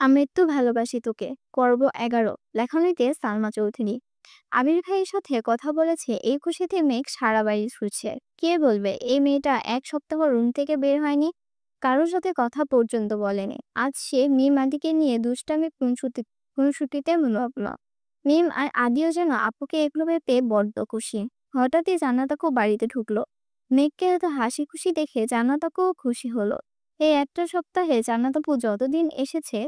আমৃত্যু ভালোবাসি তোকে পর্ব 11 লেখনীতে সালমা চৌধুরী। আবির ভাইয়ের সাথে কথা বলেছে এই খুশিতে মেঘ সারা বাড়ি ছুটছে। কে বলবে এই মেয়েটা এক সপ্তাহ রুম থেকে বের হয়নি, কারোর সাথে কথা পর্যন্ত বলেনি। আজ সে মিম আদিকে নিয়ে দুষ্টামি খুনসুটিতে মগ্ন। মিম আর আদিও যেন আপুকে এভাবে পেয়ে বড্ড খুশি। হঠাৎই জান্নাত আপু বাড়িতে ঢুকলো। মেঘকে এত হাসি খুশি দেখে জান্নাত আপুও খুশি হলো। এই একটা সপ্তাহে জান্নাত আপু যতদিন এসেছে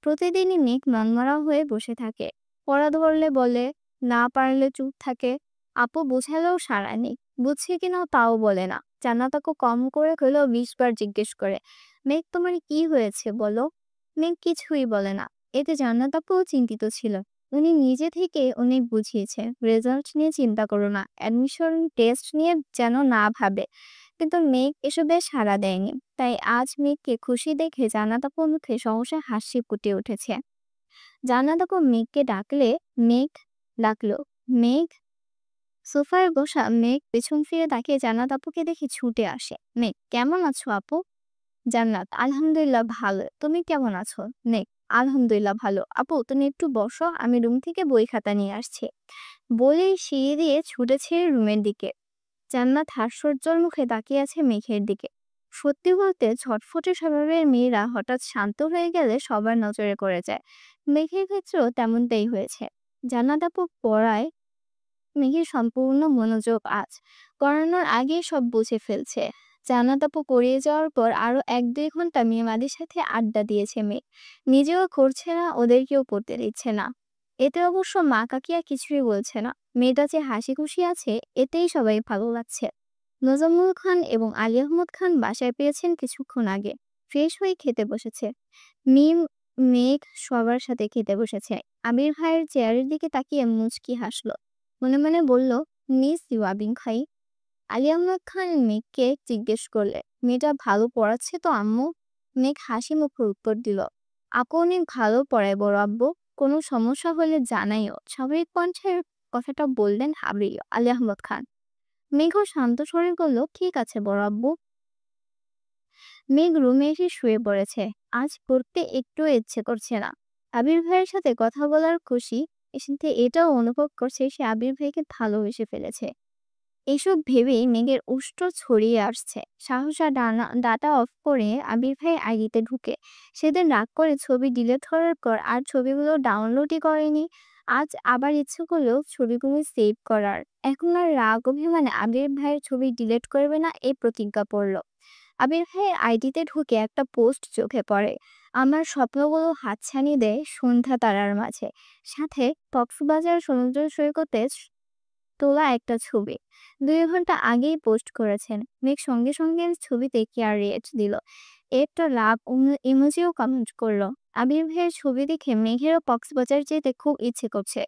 প্রতিদিনই মেঘ মনমরা হয়ে বসে থাকে। পড়া ধরলে বলে, না পারলে চুপ থাকে। আপু বোঝালেও সাড়া নেই, বুঝছে কিনা তাও বলে না। জান্নাত আপু কম করে হলেও 20 বার জিজ্ঞেস করে, মেঘ তোমার কি হয়েছে বলো। মেঘ কিছুই বলে না। এতে জান্নাত আপুও চিন্তিত ছিল। উনি নিজে থেকে অনেক বুঝিয়েছে, রেজাল্ট নিয়ে চিন্তা করো না, অ্যাডমিশন টেস্ট নিয়ে যেন না ভাবে। কিন্তু মেঘ এসবে সাড়া দেয়নি। তাই আজ মেঘকে খুশি দেখে জান্নাত আপুর মুখে সহসা হাসি ফুটে উঠেছে। জান্নাত আপু মেঘকে ডাকলে মেঘ ডাকলো, মেঘ। সোফায় বসা মেঘ পেছন ফিরে তাকিয়ে জান্নাত আপুকে দেখে ছুটে আসে। মেঘ, কেমন আছো আপু? জান্নাত, আলহামদুলিল্লাহ ভালো, তুমি কেমন আছো? মেঘ, আলহামদুলিল্লাহ ভালো। আপু তুমি একটু বসো, আমি রুম থেকে বই খাতা নিয়ে আসছি। বলেই সিঁড়ি দিয়ে ছুটেছে রুমের দিকে। জান্নাত হাস্যোজ্জ্বল মুখে তাকিয়ে আছে মেঘের দিকে। সত্যি বলতে ছটফটে স্বভাবের মেয়েরা হঠাৎ শান্ত হয়ে গেলে সবার নজরে পড়ে যায়। মেঘের ক্ষেত্রেও তেমনটাই হয়েছে। জান্নাত আপু পড়ায় মেঘের সম্পূর্ণ মনোযোগ আজ। করানোর আগেই সব বুঝে ফেলছে। জান্নাত আপু পড়িয়ে যাওয়ার পর আরো 1-2 ঘন্টা মেয়েমাদের সাথে আড্ডা দিয়েছে মেঘ। নিজেও করছে না, ওদেরকেও পড়তে দিচ্ছে না। এতে অবশ্য মা কাকিয়া কিছুই বলছে না। মেয়েটা যে হাসি খুশি আছে এতেই সবাই ভালো লাগছে। মোজাম্মেল খান এবং আলী আহমদ খান বাসায় পেয়েছেন কিছুক্ষণ আগে। ফ্রেশ হয়ে খেতে বসেছে। মিম, মেঘ সবার সাথে খেতে বসেছে। আবির ভাইয়ের চেয়ারের দিকে তাকিয়ে মুচকি হাসলো। মনে মনে বলল, মিস ইউ আবির ভাই। আলী আহমদ খান মেঘকে জিজ্ঞেস করলে, মেয়েটা ভালো পড়াচ্ছে তো আম্মু? মেঘ হাসি মুখে উত্তর দিল, আপু অনেক ভালো পড়ায় বড় আব্বু। কোনো সমস্যা হলে জানাইও। স্বাভাবিক কণ্ঠের কথাটা বললেন আলী আহমদ খান। মেঘও শান্ত স্বরে বলল, ঠিক আছে বড় আব্বু। মেঘ রুমে এসে শুয়ে পড়েছে। আজ পড়তে একটু ইচ্ছে করছে না। আবির ভাইয়ের সাথে কথা বলার খুশি এসাথে এটাও অনুভব করছে সে আবির ভাইকে ভালোবেসে ফেলেছে। এসব ভেবেই মেঘের উষ্ঠ ছড়িয়ে আসছে। সাহসা ডাটা অফ করে আবির ভাই আইডিতে ঢুকে সেদিন রাগ করে ছবি ডিলিট করার পর আর ছবিগুলো ডাউনলোডই করেনি। আজ আবার ইচ্ছে করলেও ছবিগুলো সেভ করার। এখন আর রাগ অভিমানে আবির ভাইয়ের ছবি ডিলিট করবে না এই প্রতিজ্ঞা পড়ল। আবির ভাইয়ের আইডিতে ঢুকে একটা পোস্ট চোখে পড়ে, আমার স্বপ্নগুলো হাতছানি দেয় সন্ধ্যা তারার মাঝে। সাথে কক্সবাজার সমুদ্র সৈকতে তোলা একটা ছবি। 2 ঘন্টা আগেই পোস্ট করেছেন। মেঘ সঙ্গে সঙ্গে ছবিতে কেয়ার রিয়েক্ট দিল। একটা লাভ ইমোজিও কমেন্ট করলো। আবির ভাইয়ের ছবি দেখে মেঘেরও কক্সবাজার যেতে খুব ইচ্ছে করছে,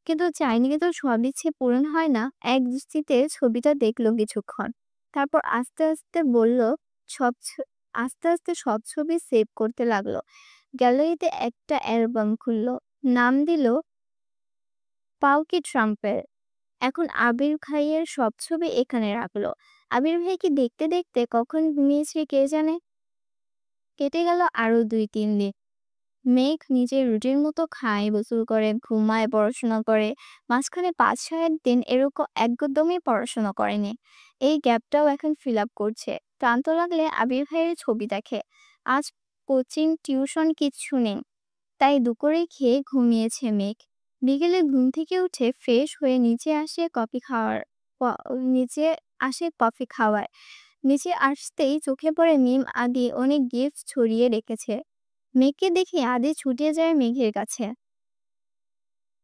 কিন্তু চাইলে তো সব ইচ্ছে পূরণ হয় না। এক দৃষ্টিতে ছবিটা দেখলো কিছুক্ষণ, তারপর আস্তে আস্তে বলল, সব ছ- আস্তে আস্তে সব ছবি সেভ করতে লাগলো। গ্যালারিতে একটা অ্যালবাম খুললো, নাম দিল পাউকি ট্রাম্পের। এখন আবির ভাইয়ের সব ছবি এখানে রাখলো। আবির ভাইকে দেখতে দেখতে কখন ঘুমিয়েছে কে জানে। কেটে গেল আরো 2-3 দিন। মেঘ নিজের রুটিন মতো খায়, গোসল করে, ঘুমায়, পড়াশোনা করে। মাঝখানে 5-6 দিন এরকম একদমই পড়াশোনা করেনি। এই গ্যাপটাও এখন ফিল আপ করছে। ক্লান্ত লাগলে আবির ভাইয়ের ছবি দেখে। আজ কোচিং টিউশন কিচ্ছু নেই, তাই দুপুরে খেয়ে ঘুমিয়েছে মেঘ। বিকেলে ঘুম থেকে উঠে ফ্রেশ হয়ে নিচে আসে কফি খাওয়ার। নিচে আসতেই চোখে পড়ে মিম আদি অনেক গিফট ছড়িয়ে রেখেছে। মেঘকে দেখে আদি ছুটে যায় মেঘের কাছে।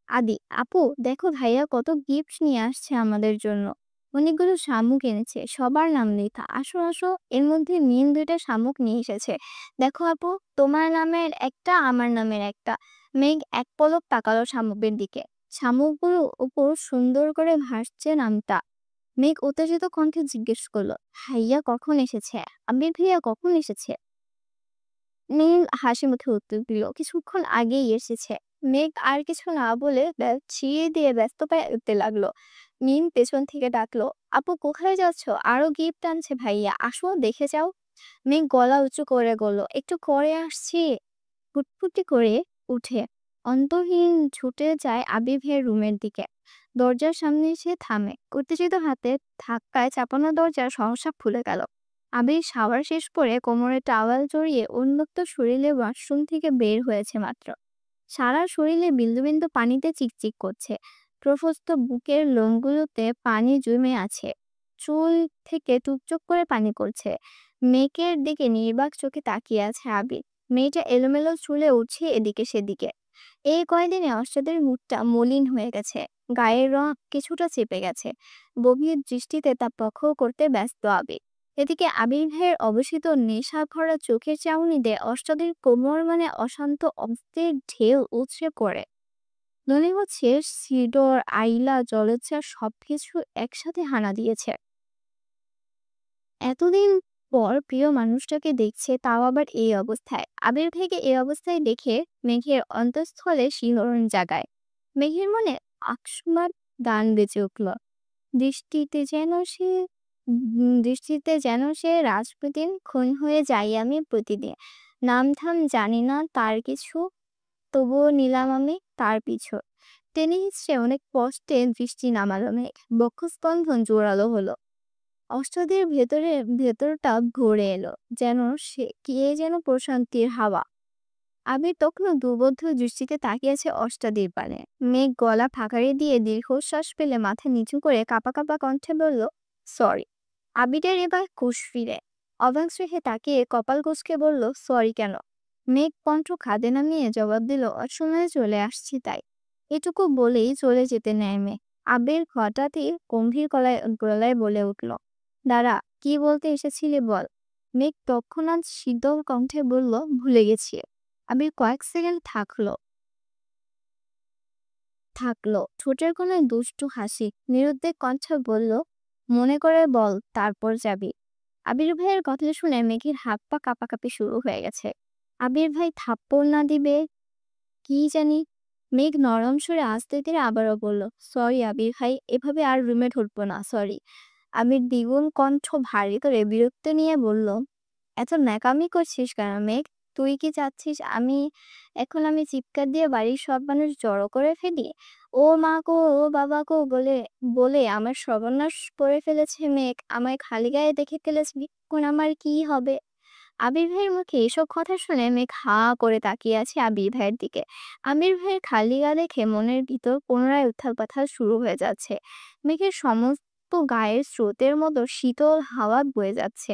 আদি, আপু দেখো ভাইয়া কত গিফট নিয়ে আসছে আমাদের জন্য। অনেকগুলো শামুক এনেছে, সবার নাম লেখা। আসো আসো, এর মধ্যে মিম 2টা শামুক নিয়ে এসেছে। দেখো আপু, তোমার নামের একটা, আমার নামের একটা। মেঘ এক পলক তাকালো শামুকের দিকে। শামুকগুলোর উপর সুন্দর করে ভাসছে নামটা। মেঘ উত্তেজিত কণ্ঠে জিজ্ঞেস করলো, ভাইয়া কখন এসেছে? আবির ভাইয়া কখন এসেছে? নীল হাসি মুখে উত্তর দিল, কিছুক্ষণ আগেই এসেছে। মেঘ আর কিছু না বলে ব্যাগ ছিঁড়ে দিয়ে ব্যস্ত পায়ে উঠতে লাগলো। মিম পেছন থেকে ডাকলো, আপু কোথায় যাচ্ছ? আরো গিফট আনছে ভাইয়া, আসো দেখে যাও। মেঘ গলা উঁচু করে বলল, একটু করে আসছি। ফুটফুটি করে উঠে অন্তহীন ছুটে যায় আবিবের রুমের দিকে। দরজার সামনে এসে থামে। উত্তেজিত হাতে ধাক্কায় চাপানো দরজা সহসা খুলে গেল। আবির শাওয়ার শেষ করে কোমরে টাওয়াল জড়িয়ে উন্মুক্ত শরীরে ওয়াশরুম থেকে বের হয়েছে মাত্র। সারা শরীরে বিন্দু বিন্দু পানিতে চিকচিক করছে। প্রশস্ত বুকের লোমগুলোতে পানি জমে আছে। চুল থেকে টুপচুপ করে পানি পড়ছে। মেঘের দিকে নির্বাক চোখে তাকিয়ে আছে আবির। মেয়েটা এলোমেলো চুলে উঠছে এদিকে সেদিকে। এই কয়দিনে অষ্টাদের মুখটা মলিন হয়ে গেছে। গায়ের রং কিছুটা চেপে গেছে। গভীর দৃষ্টিতে তা প্রখর করতে ব্যস্ত আবির। এদিকে আবির ভাইয়ের অবসিত নেশা ভরা চোখের চাউনিতে অষ্টাদের কোমর মানে অশান্ত অস্ত্রের ঢেউ উৎসে করে। মনে হচ্ছে সিডর, আইলা, জলোচ্ছ্বাস সবকিছু একসাথে হানা দিয়েছে। এতদিন পর প্রিয় মানুষটাকে দেখছে, তাও আবার এই অবস্থায়। আবির ভাইকে এই অবস্থায় দেখে মেঘের অন্তঃস্থলে শিহরণ জাগায়। মেঘের মনে আকস্মাৎ গান বেজে উঠল। দৃষ্টিতে যেন সে রাজপুতিন, খুন হয়ে যাই আমি প্রতিদিন। নামধাম জানি না তার কিছু, তবুও নিলাম আমি তার পিছু। টেনে হিচড়ে অনেক কষ্টে দৃষ্টি নামালো মেঘ। বক্ষস্পন্দন জোরালো হলো। অষ্টাদের ভেতরটা ভরে এলো। কে যেন প্রশান্তির হাওয়া। আবির তখনও দুর্বোধ্য দৃষ্টিতে তাকিয়েছে অষ্টাদির পানে। মেঘ গলা ফাঁকারি দিয়ে দীর্ঘশ্বাস ফেলে মাথা নিচু করে কাঁপা কাঁপা কণ্ঠে বলল, সরি। আবিরের এবার হুঁশ ফিরে। অবাক চোখে তাকিয়ে কপাল কুঁচকে বলল, সরি কেন? মেঘ কণ্ঠ খাদে নামিয়ে জবাব দিল, অসময়ে চলে আসছি তাই। এটুকু বলেই চলে যেতে নেয় মেঘ। আবির হঠাৎই গম্ভীর গলায় বলে উঠল, দাঁড়া, কি বলতে এসেছিলি বল। মেঘ তৎক্ষণাৎ শীতল কণ্ঠে বলল, ভুলে গেছি। আবির কয়েক সেকেন্ড থাকলো। ঠোঁটের কোণে দুষ্টু হাসি। নিরুদ্বেগ কণ্ঠে বলল, মনে করে বল, তারপর যাবি। আবির ভাইয়ের কথা শুনে মেঘের হাত পা কাঁপাকাঁপি শুরু হয়ে গেছে। আবির ভাই থাপ্পড় না দিবে কি জানি। মেঘ নরম সুরে আস্তে ধীরে আবারও বলল, সরি আবির ভাই, এভাবে আর রুমে ঢুকবো না, সরি। আবির দ্বিগুণ কণ্ঠ ভারী করে বিরক্ত নিয়ে বলল, এত ন্যাকামি করছিস কেন মেঘ? তুই কি চাচ্ছিস এখন আমি চিৎকার দিয়ে বাড়ির সব মানুষ জড়ো করে ফেলি? ও মা গো, ও বাবা গো বলে বলে আমার সর্বনাশ করে ফেলেছে মেঘ। আমায় খালি গায়ে দেখে ফেলেছে, এখন আমার কি হবে? আবির ভাইয়ের মুখে এসব কথা শুনে মেঘ হা করে তাকিয়ে আছে আবির ভাইয়ের দিকে। আবির ভাইয়ের খালি গা দেখে মনের ভিতর পুনরায় উথাল পাথাল শুরু হয়ে যাচ্ছে। মেঘের সমস্ত গায়ের স্রোতের মতো শীতল হাওয়া বয়ে যাচ্ছে।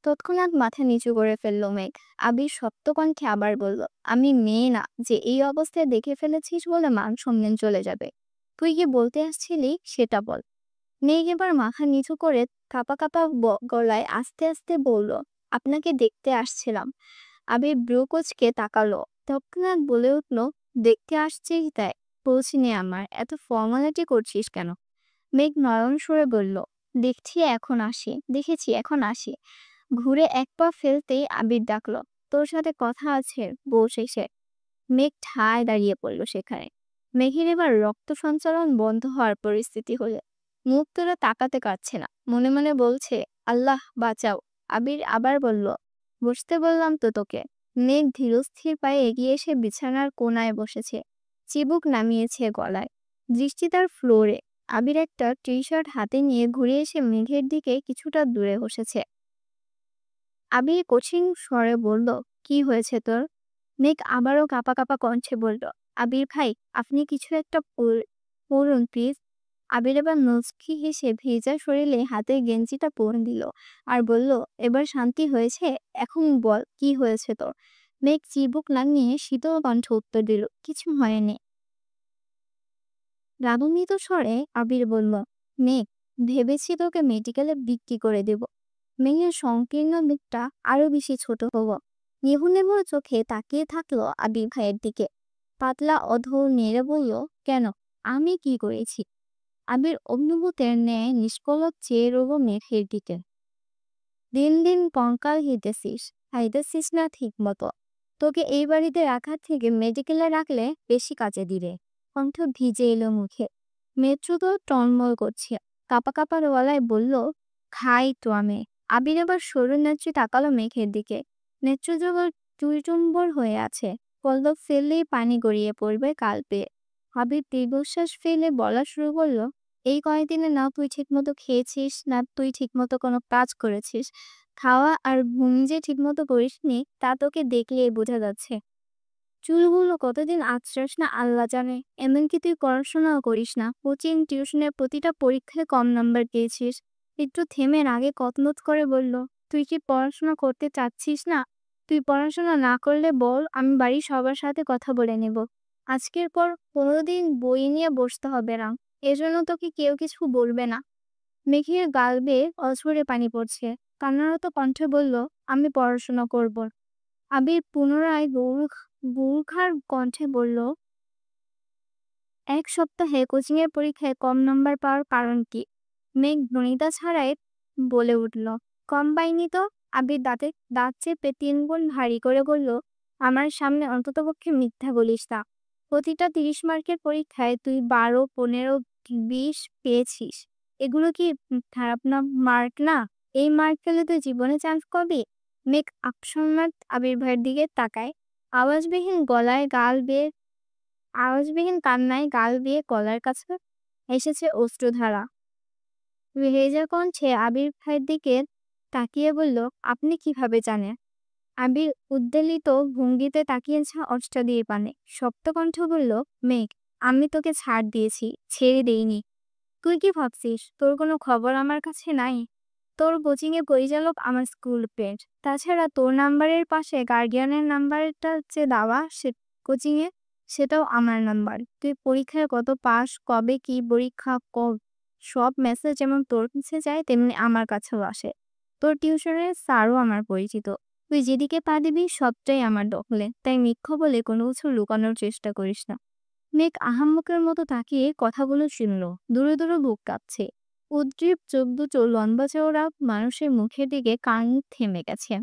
তৎক্ষণাৎ মাথা নিচু করে ফেলল মেঘ। আবির শক্ত কণ্ঠে আবার বলল, আমি মেয়ে না যে এই অবস্থায় দেখে ফেলেছিস বলে মান সম্মান চলে যাবে। তুই কি বলতে আসছিলি সেটা বল। মেঘ এবার মাথা নিচু করে কাঁপা কাঁপা গলায় আস্তে আস্তে বলল, আপনাকে দেখতে আসছিলাম। আবির ব্রু কুঁচকে তাকালো। তৎক্ষণাৎ বলে উঠল, দেখতে আসছিস তাই? পৌঁছিনি আমার, এত ফর্মালিটি করছিস কেন? মেঘ নয়ন সুরে বলল, দেখেছি এখন আসি। ঘুরে এক পা ফেলতেই আবির ডাকলো, তোর সাথে কথা আছে, বস এসে। মেঘ ঠায় দাঁড়িয়ে পড়ল সেখানে। মেঘের এবার রক্ত সঞ্চালন বন্ধ হওয়ার পরিস্থিতি হলে মুখ তুলে তাকাতে পারছে না। মনে মনে বলছে, আল্লাহ বাঁচাও। আবির আবার বলল, বসতে বললাম তো তোকে। মেঘ ধীরস্থির পায়ে এগিয়ে এসে বিছানার কোনায় বসেছে। চিবুক নামিয়েছে গলায়। দৃষ্টি তার ফ্লোরে। আবির একটা টি শার্ট হাতে নিয়ে ঘুরে এসে মেঘের দিকে কিছুটা দূরে বসেছে। আবির কঠিন স্বরে বলল, কি হয়েছে তোর? মেঘ আবারও কাঁপা কাঁপা কণ্ঠে বলল, আবির ভাই, আপনি কিছু একটা পড়ুন প্লিজ। আবির এবার মুচকি হেসে ভেজা শরীরে হাতের গেঞ্জিটা পরে দিল আর বলল, এবার শান্তি হয়েছে? এখন বল, কি হয়েছে তোর? মেঘ চিবুক নামিয়ে শীতল কণ্ঠে উত্তর দিল, কিছু হয়নি। রাগান্বিত স্বরে আবির বলল, মেঘ, ভেবেছি তোকে মেডিকেলে বিক্রি করে দেব। মেঘের সংকীর্ণ মুখটা আরো বেশি ছোট হলো। নেবু নেবু চোখে তাকিয়ে থাকলো আবির ভাইয়ের দিকে। পাতলা অধর নেড়ে বলল, কেন, আমি কি করেছি? আবির অগ্নিভূতের ন্যায় নিষ্কলক চেয়ে রইল মেঘের দিকে। দিন দিন কঙ্কাল খাইতেছিস না ঠিক মতো। তোকে এই বাড়িতে রাখার থেকে মেডিকেলে রাখলে বেশি কাজে দিবে। কণ্ঠ ভিজে এলো মুখে। মেট্রো তো টলমল করছে। কাঁপা কাঁপা গলায় বলল, খাই তো আমি। আবির আবার সরু নেত্রী তাকালো মেঘের দিকে। নেত্রজগৎ টুইটুম্বর হয়ে আছে। পল্লব ফেললেই পানি গড়িয়ে পড়বে গাল বেয়ে। আবির দীর্ঘশ্বাস ফেলে বলা শুরু করলো, এই কয়েকদিনে না তুই ঠিকমতো খেয়েছিস, না তুই ঠিকমতো কোনো কাজ করেছিস। খাওয়া আর ঘুম যে ঠিকমতো করিসনি তা তোকে দেখলেই বোঝা যাচ্ছে। চুলগুলো কতদিন আঁচড়াস না আল্লাহ জানে। এমনকি তুই পড়াশোনাও করিস না, কোচিং টিউশনের প্রতিটা পরীক্ষায় কম নাম্বার পেয়েছিস। একটু থেমে রাগে কটমট করে বলল, তুই কি পড়াশোনা করতে চাচ্ছিস না? তুই পড়াশোনা না করলে বল, আমি বাড়ির সবার সাথে কথা বলে নেব। আজকের পর কোনোদিন বই নিয়ে বসতে হবে না, এজন্য তোকে কেউ কিছু বলবে না। মেঘের গাল বেয়ে অঝরে পানি পড়ছে, কান্নারত কণ্ঠে বলল, আমি পড়াশোনা করব। আবির পুনরায় বুড়খার কণ্ঠে বলল, এক সপ্তাহে কোচিংয়ের পরীক্ষায় কম নাম্বার পাওয়ার কারণ কি? মেঘ গণিতা ছাড়াই বলে উঠল, কম পাইনি তো। আবির দাঁত চেপে 3 গুণ ভারী করে বলল, আমার সামনে অন্ততপক্ষে মিথ্যা বলিস না। প্রতিটা 30 মার্কের পরীক্ষায় তুই 12, 15, 20 পেয়েছিস। এগুলো কি খারাপ না মার্ক না? এই মার্ক পেলে তুই জীবনে চান্স পাবি? মেঘ আকস্মাৎ আবির ভাইয়ের দিকে তাকায়। আওয়াজবিহীন গলায় গাল বেয়ে আওয়াজবিহীন কান্নায় গাল বেয়ে গলার কাছে এসেছে অশ্রুধারা। ভেজা কণ্ঠে আবির ভাইয়ের দিকে তাকিয়ে বলল, আপনি কিভাবে জানেন? আবির উদ্বেলিত ভঙ্গিতে তাকিয়েছে অষ্টাদির পানে। শক্ত কণ্ঠ বলল, মেঘ, আমি তোকে ছাড় দিয়েছি, ছেড়ে দেইনি। তুই কি ভাবছিস তোর কোনো খবর আমার কাছে নাই? তোর কোচিংয়ে পরিচালক আমার স্কুল ফ্রেন্ড। তাছাড়া তোর নাম্বারের পাশে গার্ডিয়ানের নাম্বারটা যে দেওয়া সে কোচিংয়ে, সেটাও আমার নাম্বার। তুই পরীক্ষায় কত পাস, কবে কি পরীক্ষা, সব মেসেজ যেমন তোর কাছে যায় তেমনি আমার কাছেও আসে। তোর টিউশনের স্যারও আমার পরিচিত। তুই যেদিকে পা দিবি সবটাই আমার দখলে, তাই মিথ্যা বলে কোনো কিছু লুকানোর চেষ্টা করিস না। মেঘ আহাম্মকের মতো তাকিয়ে কথাগুলো শুনল। দূরে দূরে বুক কাঁপছে। উদ্গ্রীব চোখ দুটো লম্বা চওড়া মানুষের মুখের দিকে কান থেমে গেছে।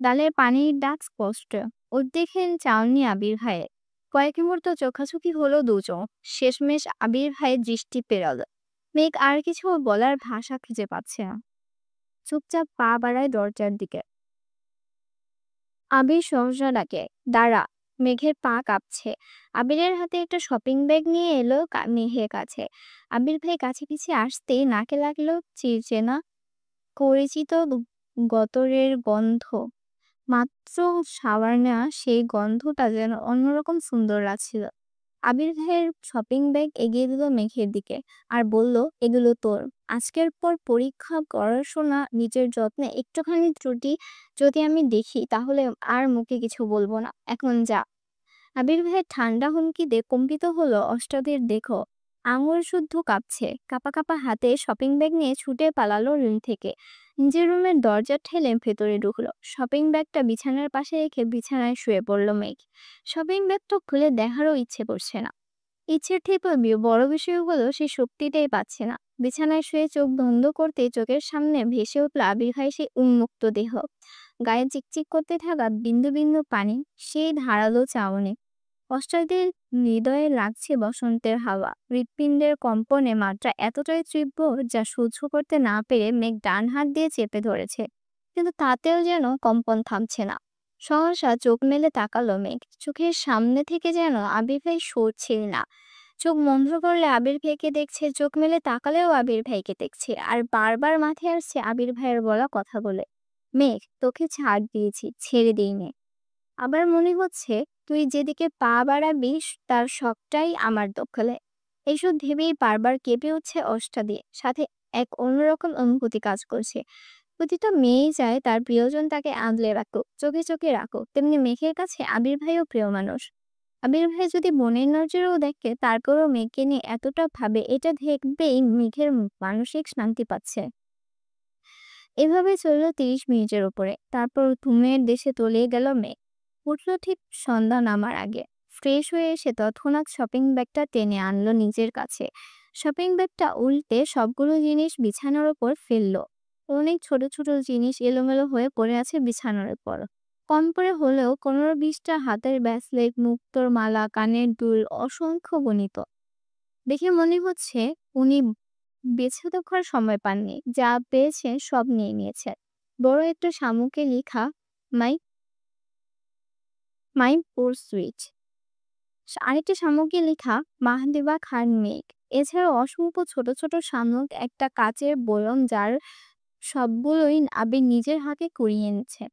ডালের পানির ডাক স্পষ্ট। ওর দেখে চাউনি আবির ভাইয়ের। কয়েক মুহূর্ত চোখাচোখি হলো দুজন। শেষমেশ আবির ভাইয়ের দৃষ্টি পেরল। মেঘ আর কিছু বলার ভাষা খুঁজে পাচ্ছে না। চুপচাপ পা বাড়ায় দরজার দিকে। আবির সহসা ডাকে, দাঁড়া। মেঘের পা কাঁপছে। আবিরের হাতে একটা শপিং ব্যাগ নিয়ে এলো মেঘের কাছে। আবির ভাই কাছে পিছিয়ে আসতেই নাকে লাগলো চিরচেনা পরিচিত গতরের গন্ধ। মাত্র শাওয়ার নেওয়া সেই গন্ধটা যেন অন্যরকম সুন্দর লাগছিল। আবির ভাইয়ের শপিং ব্যাগ এগিয়ে দিল মেঘের দিকে আর বলল, এগুলো তোর। আজকের পর পরীক্ষা, পড়াশোনা, নিজের যত্নে একটুখানি ত্রুটি যদি আমি দেখি তাহলে আর মুখে কিছু বলবো না। এখন যা। আবির ভাইয়ের ঠান্ডা হুমকিতে কম্পিত হলো অষ্টাদের দেখো। আঙুল শুদ্ধ কাঁপছে। কাঁপা কাঁপা হাতে শপিং ব্যাগ নিয়ে ছুটে পালালো রুম থেকে। নিজের রুমের দরজা ঠেলে ভেতরে ঢুকলো। শপিং ব্যাগটা বিছানার পাশে রেখে বিছানায় শুয়ে পড়লো মেঘ। শপিং ব্যাগটা খুলে দেখারও ইচ্ছে করছে না। ইচ্ছের ঠিক বড় বিষয়গুলো সে শক্তিটাই পাচ্ছে না। বিছানায় শুয়ে চোখ বন্ধ করতে চোখের সামনে ভেসে উঠল আবির ভাই সেই উন্মুক্ত দেহ, গায়ে চিকচিক করতে থাকা বিন্দু বিন্দু পানি, সেই ধারালো চাউনি। অষ্টাদের হৃদয়ে লাগছে বসন্তের হাওয়া। হৃৎপিণ্ডের কম্পনে মাত্রা এতটাই তীব্র যা সহ্য করতে না পেরে মেঘ ডান হাত দিয়ে চেপে ধরেছে, কিন্তু তাতেও যেন কম্পন থামছে না। সহসা চোখ মেলে তাকালো মেঘ। চোখের সামনে থেকে যেন আবির ভাই সরছিল না। চোখ বন্ধ করলে আবির ভাইকে দেখছে, চোখ মেলে তাকালেও আবির ভাইকে দেখছে, আর বারবার মাথায় আসছে আবির ভাইয়ের বলা কথা বলে, মেঘ, তোকে ছাড় দিয়েছি, ছেড়ে দিইনি। আবার মনে হচ্ছে তুই যেদিকে পা বাড়াবি তার সবটাই আমার দখলে। এইসব ভেবেই বারবার কেঁপে উঠছে অষ্টা দিয়ে, সাথে এক অন্যরকম অনুভূতি কাজ করছে। প্রতিটা মেয়েই চায় তার প্রিয়জন তাকে আগলে রাখুক, চোখে চোখে রাখুক। তেমনি মেঘের কাছে আবির ভাইও প্রিয় মানুষ। আবির ভাই যদি বোনের নজরেও দেখে তারপরও মেঘকে নিয়ে এতটা ভাবে, এটা দেখবেই মেঘের মানসিক শান্তি পাচ্ছে। এভাবে চলল 30 মিনিটের উপরে। তারপর ঘুমের দেশে তলিয়ে গেল মেঘ। উঠল ঠিক সন্ধ্যা নামার আগে। ফ্রেশ হয়ে এসে তৎক্ষণাৎ শপিং ব্যাগটা টেনে আনলো নিজের কাছে। শপিং ব্যাগটা উল্টে সবগুলো জিনিস বিছানার উপর ফেললো। অনেক ছোট ছোট জিনিস এলোমেলো হয়ে পড়ে আছে বিছানার উপর। কম করে হলেও 15-20টা হাতের ব্রেসলেট, মুক্তোর মালা, কানের দুল, অসংখ্য গণিত। দেখে মনে হচ্ছে উনি বেছে দেখার সময় পাননি, যা পেয়েছেন সব নিয়ে নিয়েছেন। বড় একটা শামুকে লেখা, মাই মাই পোর সুইচ। আরেকটি সামগ্রী লেখা মাহদেবা খান মেঘ। এছাড়াও অসংখ্য ছোট ছোট সাময়িক, একটা কাচের বয়ম যার সবগুলোই আবির নিজের হাতে কুড়িয়ে এনেছে।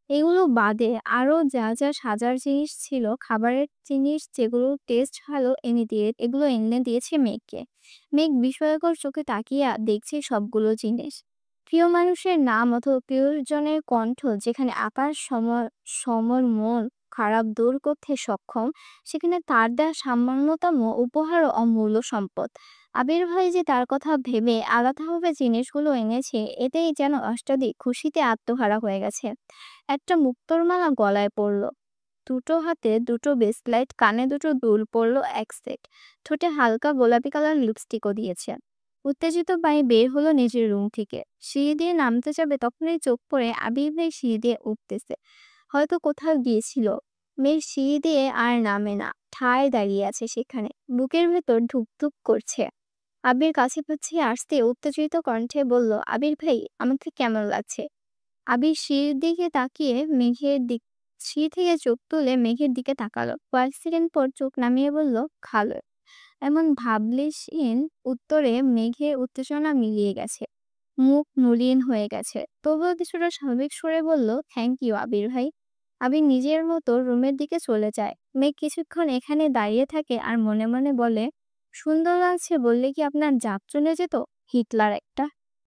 এগুলো বাদে আরো যা যা সাজার জিনিস ছিল, খাবারের জিনিস যেগুলো টেস্ট ভালো এগুলো এনে দিয়েছে মেঘকে। মেঘ বিস্ময়কর চোখে তাকিয়ে দেখছে সবগুলো জিনিস। প্রিয় মানুষের নাম অথবা প্রিয়জনের কণ্ঠ যেখানে আকাশ সমর মন খারাপ দূর করতে সক্ষম, সেখানে তার দেওয়া সামান্যতম উপহারও অমূল্য সম্পদ। আবির ভাই যে তার কথা ভেবে আলাদাভাবে জিনিসগুলো এনেছে, এতেই যেন অষ্টাদিক খুশিতে আত্মহারা হয়ে গেছে। একটা মুক্তোর মালা গলায় পড়লো, দুটো হাতে দুটো ব্রেসলেট, কানে দুটো দুল পরলো এক সেট, ঠোঁটে হালকা গোলাপি কালার লিপস্টিকও দিয়েছে। উত্তেজিত পায়ে বের হলো নিজের রুম থেকে। সিঁড়ি দিয়ে নামতে যাবে তখনই চোখ পড়ে আবির ভাই সিঁড়ি দিয়ে উঠতেছে। হয়তো কোথাও গিয়েছিল। মেয়ের সিঁড়ি দিয়ে আর নামে না, ঠায় দাঁড়িয়ে আছে সেখানে, বুকের ভেতর ধুকধুক করছে। আবির কাছে পিছিয়ে আসতে উত্তেজিত কণ্ঠে বলল, আবির ভাই, আমাকে কেমন লাগছে? আবির সিঁড়ির দিকে তাকিয়ে সিঁড়ি থেকে চোখ তুলে মেঘের দিকে তাকালো। কয়েক সেকেন্ড পর চোখ নামিয়ে বলল, ভালো। এমন ভাবলেশহীন উত্তরে মেঘের উত্তেজনা মিলিয়ে গেছে, মুখ মলিন হয়ে গেছে। তবুও কিছুটা স্বাভাবিক সুরে বলল, থ্যাংক ইউ আবির ভাই। আবির নিজের মতো রুমের দিকে চলে যায়। মেঘ কিছুক্ষণ এখানে দাঁড়িয়ে থাকে আর মনে মনে বলে, সুন্দর লাগছে বললে কি আপনার জাত চলে যেত, হিটলার একটা।